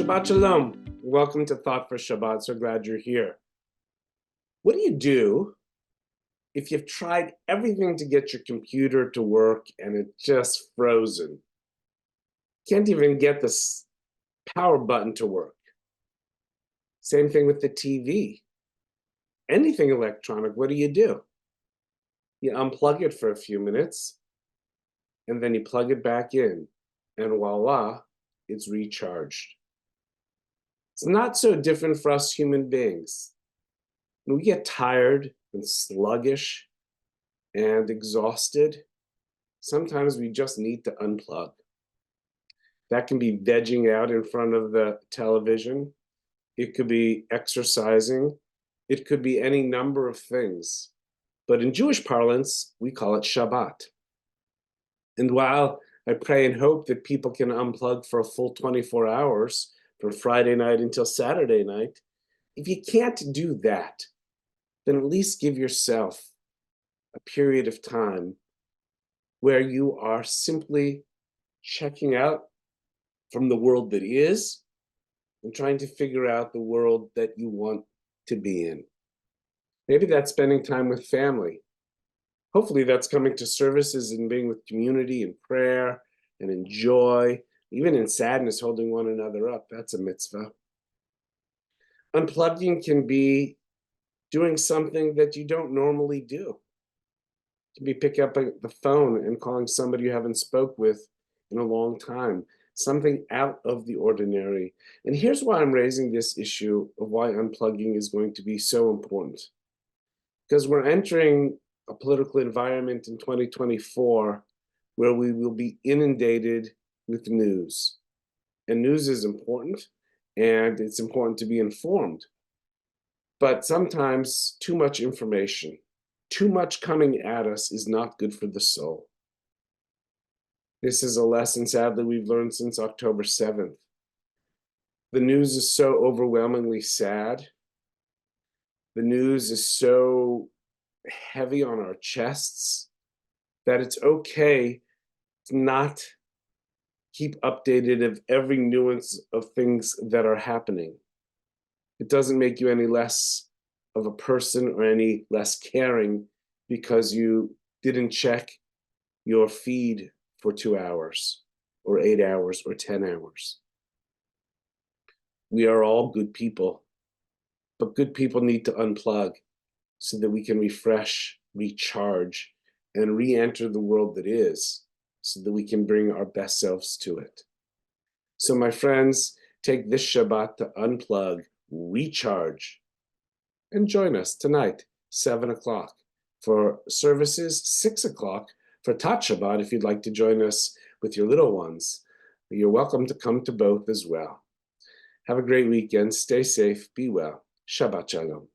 Shabbat Shalom. Welcome to Thought for Shabbat. So glad you're here. What do you do if you've tried everything to get your computer to work and it's just frozen? Can't even get the power button to work. Same thing with the TV. Anything electronic, what do? You unplug it for a few minutes, and then you plug it back in, and voila, it's recharged. It's not so different for us human beings. When we get tired and sluggish and exhausted, sometimes we just need to unplug. That can be vegging out in front of the television. It could be exercising. It could be any number of things. But in Jewish parlance, we call it Shabbat. And while I pray and hope that people can unplug for a full 24 hours, from Friday night until Saturday night, if you can't do that, then at least give yourself a period of time where you are simply checking out from the world that is and trying to figure out the world that you want to be in. Maybe that's spending time with family. Hopefully that's coming to services and being with community and prayer and in joy, even in sadness, holding one another up. That's a mitzvah. Unplugging can be doing something that you don't normally do. It can be picking up the phone and calling somebody you haven't spoke with in a long time, something out of the ordinary. And here's why I'm raising this issue of why unplugging is going to be so important. Because we're entering a political environment in 2024 where we will be inundated with news. And news is important, and it's important to be informed. But sometimes too much information, too much coming at us is not good for the soul. This is a lesson, sadly, we've learned since October 7th. The news is so overwhelmingly sad. The news is so heavy on our chests that it's okay to not keep updated of every nuance of things that are happening. It doesn't make you any less of a person or any less caring because you didn't check your feed for 2 hours or 8 hours or 10 hours. We are all good people, but good people need to unplug so that we can refresh, recharge, and re-enter the world that is, so that we can bring our best selves to it. So my friends, take this Shabbat to unplug, recharge, and join us tonight, 7 o'clock, for services, 6 o'clock for Tat Shabbat if you'd like to join us with your little ones. You're welcome to come to both as well. Have a great weekend. Stay safe. Be well. Shabbat Shalom.